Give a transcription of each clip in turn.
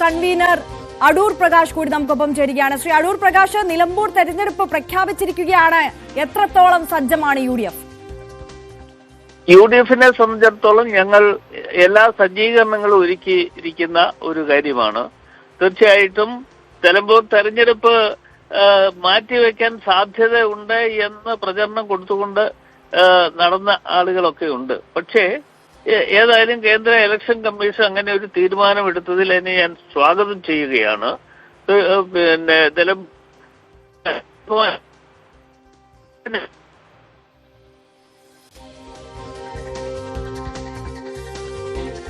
Convener Adoor Prakash കൂടി നമുക്കൊപ്പം ചേരുകയാണ്. ശ്രീ അടൂർ പ്രകാശ്, നിലമ്പൂർ തെരഞ്ഞെടുപ്പ് പ്രഖ്യാപിച്ചിരിക്കുകയാണ്. എത്രത്തോളം സജ്ജമാണ് U D F? U D എഫിനെ സംബന്ധിച്ചിടത്തോളം ഞങ്ങൾ എല്ലാ സജ്ജീകരണങ്ങളും ഒരുക്കിയിരിക്കുന്ന ഒരു കാര്യമാണ്. തീർച്ചയായിട്ടും നിലമ്പൂർ തെരഞ്ഞെടുപ്പ് മാറ്റിവെക്കാൻ സാധ്യതയുണ്ട് എന്ന് പ്രചരണം കൊടുത്തുകൊണ്ട് നടന്ന ആളുകളൊക്കെ ഉണ്ട്. പക്ഷേ ഏതായാലും കേന്ദ്ര ഇലക്ഷൻ കമ്മീഷൻ അങ്ങനെ ഒരു തീരുമാനമെടുത്തതിൽ എന്നെ ഞാൻ സ്വാഗതം ചെയ്യുകയാണ്. പിന്നെ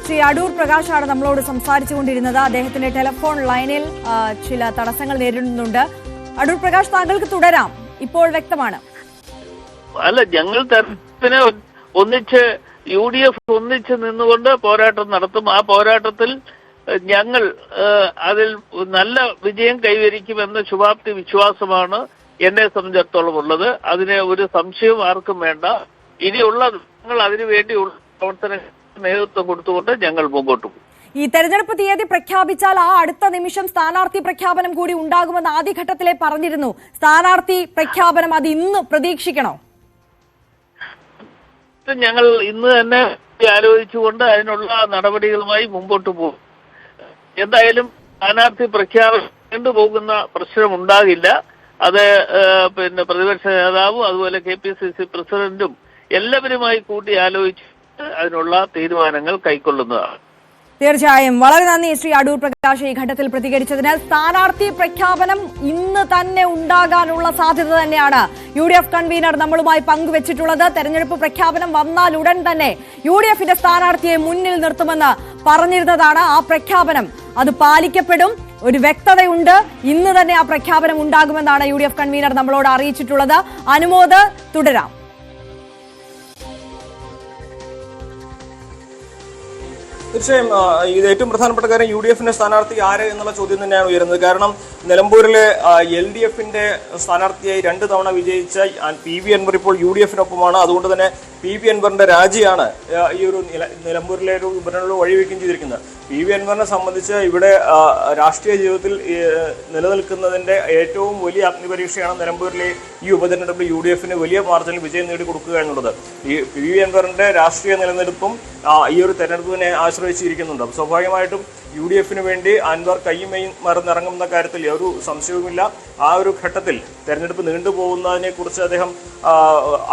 ശ്രീ അടൂർ പ്രകാശാണ് നമ്മളോട് സംസാരിച്ചുകൊണ്ടിരുന്നത്. അദ്ദേഹത്തിന്റെ ടെലിഫോൺ ലൈനിൽ ചില തടസ്സങ്ങൾ നേരിടുന്നുണ്ട്. അടൂർ പ്രകാശ്, താങ്കൾക്ക് തുടരാം. ഇപ്പോൾ വ്യക്തമാണ്. അല്ല, ഞങ്ങൾ തെരഞ്ഞെടുപ്പിനെ ഒന്നിച്ച് യു ഡി എഫ് ഒന്നിച്ച് നിന്നുകൊണ്ട് പോരാട്ടം നടത്തും. ആ പോരാട്ടത്തിൽ ഞങ്ങൾ അതിൽ നല്ല വിജയം കൈവരിക്കുമെന്ന ശുഭാപ്തി വിശ്വാസമാണ് എന്നെ സംബന്ധിച്ചിടത്തോളം ഉള്ളത്. അതിന് ഒരു സംശയവും ആർക്കും വേണ്ട. ഇനിയുള്ള ഞങ്ങൾ അതിനുവേണ്ടിയുള്ള പ്രവർത്തന നേതൃത്വം കൊടുത്തുകൊണ്ട് ഞങ്ങൾ മുമ്പോട്ട് പോകും. ഈ തെരഞ്ഞെടുപ്പ് തീയതി പ്രഖ്യാപിച്ചാൽ ആ അടുത്ത നിമിഷം സ്ഥാനാർത്ഥി പ്രഖ്യാപനം കൂടി ഉണ്ടാകുമെന്ന് ആദ്യഘട്ടത്തിലെ പറഞ്ഞിരുന്നു. സ്ഥാനാർത്ഥി പ്രഖ്യാപനം അത് ഇന്ന് പ്രതീക്ഷിക്കണോ? ഞങ്ങൾ ഇന്ന് തന്നെ ആലോചിച്ചുകൊണ്ട് അതിനുള്ള നടപടികളുമായി മുമ്പോട്ട് പോകും. എന്തായാലും സ്ഥാനാർത്ഥി പ്രഖ്യാപിച്ചു പോകുന്ന പ്രശ്നമുണ്ടാകില്ല. അത് പിന്നെ പ്രതിപക്ഷ നേതാവും അതുപോലെ KPCC പ്രസിഡന്റും എല്ലാവരുമായി കൂട്ടി ആലോചിച്ച് അതിനുള്ള തീരുമാനങ്ങൾ കൈക്കൊള്ളുന്നതാണ്. തീർച്ചയായും. വളരെ നന്ദി ശ്രീ അടൂർ പ്രകാശ് ഈ ഘട്ടത്തിൽ പ്രതികരിച്ചതിന്. സ്ഥാനാർത്ഥി പ്രഖ്യാപനം ഇന്ന് തന്നെ ഉണ്ടാകാനുള്ള സാധ്യത തന്നെയാണ് UDF കൺവീനർ നമ്മളുമായി പങ്കുവച്ചിട്ടുള്ളത്. തെരഞ്ഞെടുപ്പ് പ്രഖ്യാപനം വന്നാൽ ഉടൻ തന്നെ UDFന്റെ സ്ഥാനാർത്ഥിയെ മുന്നിൽ നിർത്തുമെന്ന് പറഞ്ഞിരുന്നതാണ്. ആ പ്രഖ്യാപനം അത് പാലിക്കപ്പെടും. ഒരു വ്യക്തതയുണ്ട്. ഇന്ന് തന്നെ ആ പ്രഖ്യാപനം ഉണ്ടാകുമെന്നാണ് UDF കൺവീനർ നമ്മളോട് അറിയിച്ചിട്ടുള്ളത്. അനുമോദ്, തുടരാം. തീർച്ചയായും ഇത് ഏറ്റവും പ്രധാനപ്പെട്ട കാര്യം UDFന്റെ സ്ഥാനാർത്ഥി ആര് എന്നുള്ള ചോദ്യം തന്നെയാണ് ഉയരുന്നത്. കാരണം നിലമ്പൂരിലെ LDFന്റെ സ്ഥാനാർത്ഥിയായി 2 തവണ വിജയിച്ച PV അൻവർ ഇപ്പോൾ UDFനൊപ്പമാണ്. അതുകൊണ്ട് തന്നെ PV അൻവറിന്റെ രാജിയാണ് ഈ ഒരു നിലമ്പൂരിലെ ഒരു ഉപതെരഞ്ഞെടുപ്പ് വഴിവെക്കുകയും ചെയ്തിരിക്കുന്നത്. PV അൻവറിനെ സംബന്ധിച്ച് ഇവിടെ രാഷ്ട്രീയ ജീവിതത്തിൽ നിലനിൽക്കുന്നതിന്റെ ഏറ്റവും വലിയ അഗ്നിപരീക്ഷയാണ് നിലമ്പൂരിലെ ഈ ഉപതെരഞ്ഞെടുപ്പിൽ UDFന് വലിയ മാർജിനിൽ വിജയം നേടിക്കൊടുക്കുക എന്നുള്ളത്. ഈ PV അൻവറിന്റെ രാഷ്ട്രീയ നിലനിൽപ്പും ഈ ഒരു തെരഞ്ഞെടുപ്പിനെ ആശ്രയിച്ചിരിക്കുന്നുണ്ട്. സ്വാഭാവികമായിട്ടും UDFന് വേണ്ടി അൻവർ കയ്യുമയും മറന്നിറങ്ങുന്ന കാര്യത്തിൽ ഒരു സംശയവുമില്ല. ആ ഒരു ഘട്ടത്തിൽ തെരഞ്ഞെടുപ്പ് നീണ്ടുപോകുന്നതിനെ കുറിച്ച് അദ്ദേഹം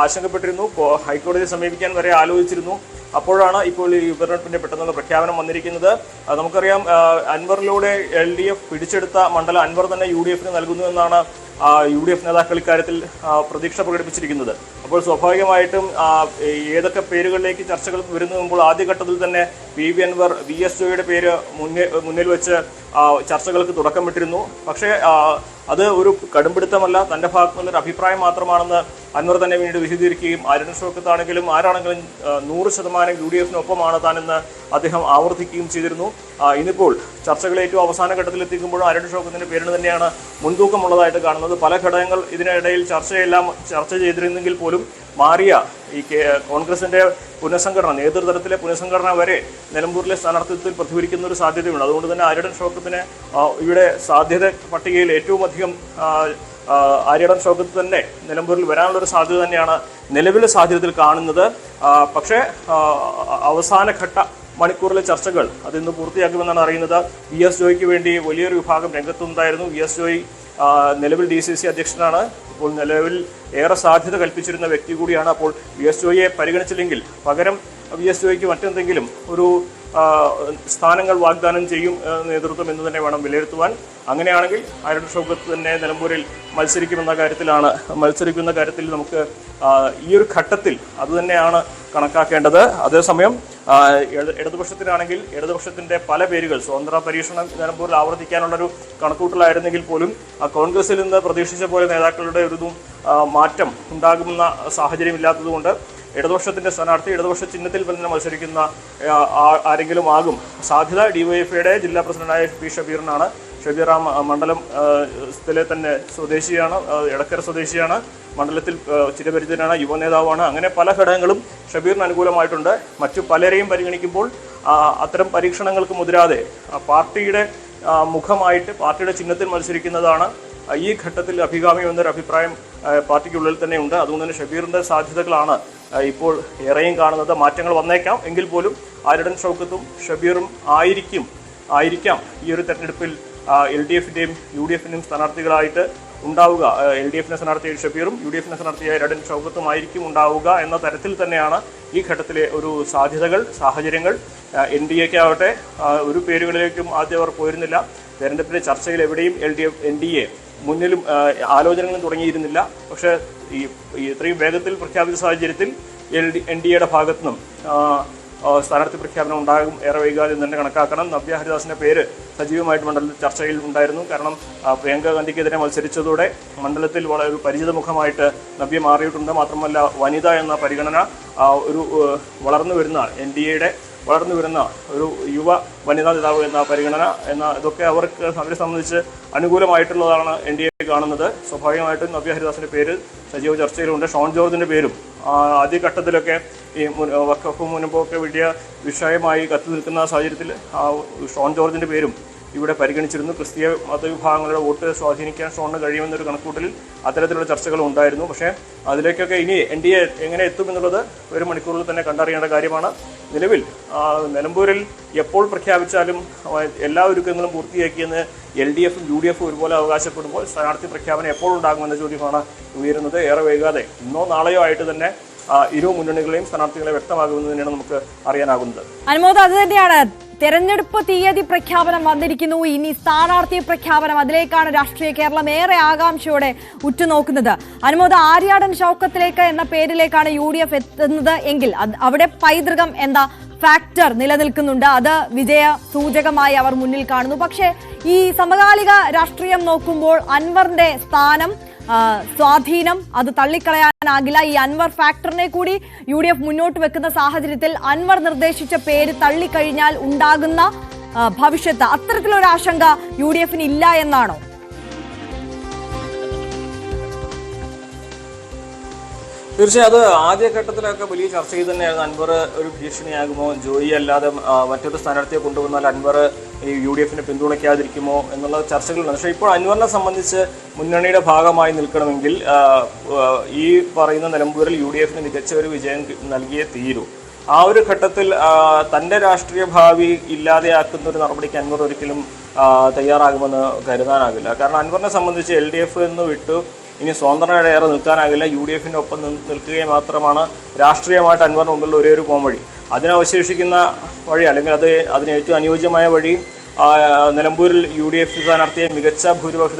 ആശങ്കപ്പെട്ടിരുന്നു. ഹൈക്കോടതിയെ സമീപിക്കാൻ വരെ ആലോചിച്ചിരുന്നു. അപ്പോഴാണ് ഇപ്പോൾ ഈ ഉപതെരഞ്ഞെടുപ്പിന്റെ പെട്ടെന്നുള്ള പ്രഖ്യാപനം വന്നിരിക്കുന്നത്. നമുക്കറിയാം, അൻവറിലൂടെ LDF പിടിച്ചെടുത്ത മണ്ഡലം അൻവർ തന്നെ UDFന് നൽകുന്നു എന്നാണ് UDF നേതാക്കൾ ഇക്കാര്യത്തിൽ പ്രതീക്ഷ പ്രകടിപ്പിച്ചിരിക്കുന്നത്. അപ്പോൾ സ്വാഭാവികമായിട്ടും ഏതൊക്കെ പേരുകളിലേക്ക് ചർച്ചകൾ വരുന്നു മുമ്പോൾ ആദ്യഘട്ടത്തിൽ തന്നെ PV അൻവർ VS ജോയിയുടെ പേര് മുന്നിൽ വെച്ച് ചർച്ചകൾക്ക് തുടക്കമിട്ടിരുന്നു. പക്ഷേ അത് ഒരു കടുംപിടുത്തമല്ല, തന്റെ ഭാഗത്തു നിന്നൊരു അഭിപ്രായം മാത്രമാണെന്ന് അൻവർ തന്നെ പിന്നീട് വിശദീകരിക്കുകയും ആര്യൻ ഷൗക്കത്താണെങ്കിലും ആരാണെങ്കിലും 100% UDFനൊപ്പമാണ് താനെന്ന് അദ്ദേഹം ആവർത്തിക്കുകയും ചെയ്തിരുന്നു. ഇന്നിപ്പോൾ ചർച്ചകൾ ഏറ്റവും അവസാന ഘട്ടത്തിലെത്തിക്കുമ്പോഴും ആര്യൻ ഷൗക്കത്തിന്റെ പേരിന് തന്നെയാണ് മുൻതൂക്കമുള്ളതായിട്ട് കാണുന്നത്. പല ഘടകങ്ങൾ ഇതിനിടയിൽ ചർച്ച ചെയ്തിരുന്നെങ്കിൽ പോലും മാറിയ ഈ കോൺഗ്രസിന്റെ പുനഃസംഘടന, നേതൃതലത്തിലെ പുനഃസംഘടന വരെ നിലമ്പൂരിലെ സ്ഥാനാർത്ഥിത്വത്തിൽ പ്രതിഫലിക്കുന്ന ഒരു സാധ്യതയുണ്ട്. അതുകൊണ്ട് തന്നെ ആര്യടൻ ഷൗക്കത്തിന് ഇവിടെ സാധ്യത പട്ടികയിൽ ഏറ്റവും അധികം ആര്യടൻ ഷൗക്കത്ത് തന്നെ നിലമ്പൂരിൽ വരാനുള്ളൊരു സാധ്യത തന്നെയാണ് നിലവിലെ സാഹചര്യത്തിൽ കാണുന്നത്. പക്ഷേ അവസാനഘട്ട മണിക്കൂറിലെ ചർച്ചകൾ അതിന്ന് പൂർത്തിയാക്കുമെന്നാണ് അറിയുന്നത്. VS ജോയിക്ക് വേണ്ടി വലിയൊരു വിഭാഗം രംഗത്തുണ്ടായിരുന്നു. VS ജോയി നിലവിൽ DCC അധ്യക്ഷനാണ്. ഇപ്പോൾ നിലവിൽ ഏറെ സാധ്യത കൽപ്പിച്ചിരുന്ന വ്യക്തി കൂടിയാണ്. അപ്പോൾ VS ജോയിയെ പരിഗണിച്ചില്ലെങ്കിൽ പകരം VS ജോയിക്ക് മറ്റെന്തെങ്കിലും ഒരു സ്ഥാനങ്ങൾ വാഗ്ദാനം ചെയ്യും നേതൃത്വം എന്ന് തന്നെ വേണം വിലയിരുത്തുവാൻ. അങ്ങനെയാണെങ്കിൽ ആര്യൻ ഷൗക്കത്ത് തന്നെ നിലമ്പൂരിൽ മത്സരിക്കുന്ന കാര്യത്തിൽ നമുക്ക് ഈ ഒരു ഘട്ടത്തിൽ അതുതന്നെയാണ് കണക്കാക്കേണ്ടത്. അതേസമയം ഇടതുപക്ഷത്തിനാണെങ്കിൽ ഇടതുപക്ഷത്തിന്റെ പല പേരുകൾ സ്വതന്ത്ര പരീക്ഷണം നിലമ്പൂരിൽ ആവർത്തിക്കാനുള്ളൊരു കണക്കൂട്ടലായിരുന്നെങ്കിൽ പോലും കോൺഗ്രസിൽ നിന്ന് പ്രതീക്ഷിച്ച പോലെ നേതാക്കളുടെ ഒരു മാറ്റം ഉണ്ടാകുന്ന സാഹചര്യം ഇല്ലാത്തതുകൊണ്ട് ഇടതുപക്ഷത്തിന്റെ സ്ഥാനാർത്ഥി ഇടതുപക്ഷ ചിഹ്നത്തിൽ തന്നെ മത്സരിക്കുന്ന ആരെങ്കിലും ആകും സാധ്യത. DYFയുടെ ജില്ലാ പ്രസിഡന്റായ P ഷബീറിനാണ്. ഷബീർ മണ്ഡലത്തിലെ തന്നെ സ്വദേശിയാണ്, എടക്കര സ്വദേശിയാണ്. മണ്ഡലത്തിൽ ചിരപരിചിതനാണ്, യുവനേതാവാണ്. അങ്ങനെ പല ഘടകങ്ങളും ഷബീറിന് അനുകൂലമായിട്ടുണ്ട്. മറ്റു പലരെയും പരിഗണിക്കുമ്പോൾ അത്തരം പരീക്ഷണങ്ങൾക്ക് മുതിരാതെ പാർട്ടിയുടെ മുഖമായിട്ട് പാർട്ടിയുടെ ചിഹ്നത്തിൽ മത്സരിക്കുന്നതാണ് ഈ ഘട്ടത്തിൽ അഭികാമ്യം എന്നൊരു അഭിപ്രായം പാർട്ടിക്കുള്ളിൽ തന്നെ ഉണ്ട്. അതുകൊണ്ട് തന്നെ ഷബീറിന്റെ സാധ്യതകളാണ് ഇപ്പോൾ ഏറെയും കാണുന്നത്. മാറ്റങ്ങൾ വന്നേക്കാം, എങ്കിൽ പോലും ആര്യടൻ ഷൗക്കത്തും ഷബീറും ആയിരിക്കാം ഈ ഒരു തെരഞ്ഞെടുപ്പിൽ LDF-ന്റെയും UDF-ന്റെയും സ്ഥാനാർത്ഥികളായിട്ട് ഉണ്ടാവുക. LDF-ന്റെ സ്ഥാനാർത്ഥിയായ ഷബീറും UDF-ന്റെ സ്ഥാനാർത്ഥിയായ ആര്യടൻ ഷൗക്കത്തും ആയിരിക്കും ഉണ്ടാവുക എന്ന തരത്തിൽ തന്നെയാണ് ഈ ഘട്ടത്തിലെ ഒരു സാഹചര്യങ്ങൾ. NDA-ക്കാവട്ടെ ഒരു പേരുകളിലേക്കും ആദ്യം അവർ പോയിരുന്നില്ല. തെരഞ്ഞെടുപ്പിന്റെ ചർച്ചയിൽ എവിടെയും NDA മുന്നിലും ആലോചനകളും തുടങ്ങിയിരുന്നില്ല. പക്ഷേ ഈ ഇത്രയും വേഗത്തിൽ പ്രഖ്യാപിച്ച സാഹചര്യത്തിൽ NDA-യുടെ ഭാഗത്തു നിന്നും സ്ഥാനാർത്ഥി പ്രഖ്യാപനം ഉണ്ടാകും ഏറെ വൈകാതെ തന്നെ കണക്കാക്കണം. നവ്യ ഹരിദാസിന്റെ പേര് സജീവമായിട്ട് മണ്ഡലത്തിൽ ചർച്ചയിൽ ഉണ്ടായിരുന്നു. കാരണം പ്രിയങ്ക ഗാന്ധിക്കെതിരെ മത്സരിച്ചതോടെ മണ്ഡലത്തിൽ വളരെ ഒരു പരിചിത മുഖമായിട്ട് നവ്യ മാറിയിട്ടുണ്ട്. മാത്രമല്ല വനിത എന്ന പരിഗണന ഒരു വളർന്നു വരുന്ന NDA-യുടെ വളർന്നു വരുന്ന ഒരു യുവ വനിതാ നേതാവ് എന്ന പരിഗണന ഇതൊക്കെ അവരെ സംബന്ധിച്ച് അനുകൂലമായിട്ടുള്ളതാണ് NDA കാണുന്നത്. സ്വാഭാവികമായിട്ടും നവ്യ ഹരിദാസിന്റെ പേര് സജീവ ചർച്ചയിലുണ്ട്. ഷോൺ ജോർജിന്റെ പേരും ആദ്യഘട്ടത്തിലൊക്കെ ഈ വഖഫ് മുൻപോക്കെ വലിയ വിഷയമായി കത്തി നിൽക്കുന്ന സാഹചര്യത്തിൽ ഷോൺ ജോർജിന്റെ പേരും ഇവിടെ പരിഗണിച്ചിരുന്നു. ക്രിസ്തീയ മതവിഭാഗങ്ങളുടെ വോട്ട് സ്വാധീനിക്കാൻ ഷോണിന് കഴിയുമെന്നൊരു കണക്കൂട്ടലിൽ അത്തരത്തിലുള്ള ചർച്ചകൾ ഉണ്ടായിരുന്നു. പക്ഷേ അതിലേക്കൊക്കെ ഇനി NDA എങ്ങനെ എത്തുമെന്നുള്ളത് ഒരു മണിക്കൂറിൽ തന്നെ കണ്ടറിയേണ്ട കാര്യമാണ്. നിലവിൽ നിലമ്പൂരിൽ എപ്പോൾ പ്രഖ്യാപിച്ചാലും എല്ലാ ഒരുക്കങ്ങളും പൂർത്തിയാക്കിയെന്ന് LDF-ഉം UDF-ഉം ഒരുപോലെ അവകാശപ്പെടുമ്പോൾ സ്ഥാനാർത്ഥി പ്രഖ്യാപനം എപ്പോൾ ഉണ്ടാകുമെന്ന ചോദ്യമാണ് ഉയരുന്നത്. ഏറെ വൈകാതെ ഇന്നോ നാളെയോ ആയിട്ട് തന്നെ ഇരു മുന്നണികളെയും സ്ഥാനാർത്ഥികളെ വ്യക്തമാകുമെന്ന് തന്നെയാണ് നമുക്ക് അറിയാനാകുന്നത്. അനുമോദ്, അത് തന്നെയാണ്. തെരഞ്ഞെടുപ്പ് തീയതി പ്രഖ്യാപനം വന്നിരിക്കുന്നു. ഇനി സ്ഥാനാർത്ഥി പ്രഖ്യാപനം, അതിലേക്കാണ് രാഷ്ട്രീയ കേരളം ഏറെ ആകാംക്ഷയോടെ ഉറ്റുനോക്കുന്നത്. അനുമോദ്, ആര്യാടൻ ഷൗക്കത്തിലേക്ക് എന്ന പേരിലേക്കാണ് UDF എത്തുന്നത് എങ്കിൽ അവിടെ പൈതൃകം എന്ന ഫാക്ടർ നിലനിൽക്കുന്നുണ്ട്. അത് വിജയ സൂചകമായി അവർ മുന്നിൽ കാണുന്നു. പക്ഷേ ഈ സമകാലിക രാഷ്ട്രീയം നോക്കുമ്പോൾ അൻവറിന്റെ സ്ഥാനം, സ്വാധീനം അത് തള്ളിക്കളയാനാകില്ല. ഈ അൻവർ ഫാക്ടറിനെ കൂടി UDF മുന്നോട്ട് വെക്കുന്ന സാഹചര്യത്തിൽ അൻവർ നിർദ്ദേശിച്ച പേര് തള്ളിക്കഴിഞ്ഞാൽ ഉണ്ടാകുന്ന ഭവിഷ്യത്ത്, അത്തരത്തിലൊരു ആശങ്ക UDF-ന് ഇല്ല എന്നാണോ? തീർച്ചയായും അത് ആദ്യഘട്ടത്തിലൊക്കെ വലിയ ചർച്ചയിൽ തന്നെയായിരുന്നു. അൻവർ ഒരു ഭീഷണിയാകുമോ, ജോയി അല്ലാതെ മറ്റൊരു സ്ഥാനാർത്ഥിയെ കൊണ്ടുവന്നാൽ അൻവർ ഈ UDF-നെ പിന്തുണയ്ക്കാതിരിക്കുമോ എന്നുള്ള ചർച്ചകളുണ്ട്. പക്ഷേ ഇപ്പോൾ അൻവറിനെ സംബന്ധിച്ച് മുന്നണിയുടെ ഭാഗമായി നിൽക്കണമെങ്കിൽ ഈ പറയുന്ന നിലമ്പൂരിൽ UDF-ന് മികച്ച ഒരു വിജയം നൽകിയേ തീരൂ. ആ ഒരു ഘട്ടത്തിൽ തൻ്റെ രാഷ്ട്രീയ ഭാവി ഇല്ലാതെയാക്കുന്ന ഒരു നടപടിക്ക് അൻവർ ഒരിക്കലും തയ്യാറാകുമെന്ന് കരുതാനാകില്ല. കാരണം അൻവറിനെ സംബന്ധിച്ച് LDF എന്ന് വിട്ടു ഇനി സ്വതന്ത്രയുടെ ഏറെ നിൽക്കാനാകില്ല. UDF-ന്റെ ഒപ്പം നിൽക്കുകയും മാത്രമാണ് രാഷ്ട്രീയമായിട്ട് അൻവറിന് മുമ്പിലുള്ള ഒരേ ഒരു പോംവഴി. അതിനവശേഷിക്കുന്ന വഴി, അല്ലെങ്കിൽ അതിന് ഏറ്റവും അനുയോജ്യമായ വഴി നിലമ്പൂരിൽ UDF സ്ഥാനാർത്ഥിയെ മികച്ച ഭൂരിപക്ഷത്തിൽ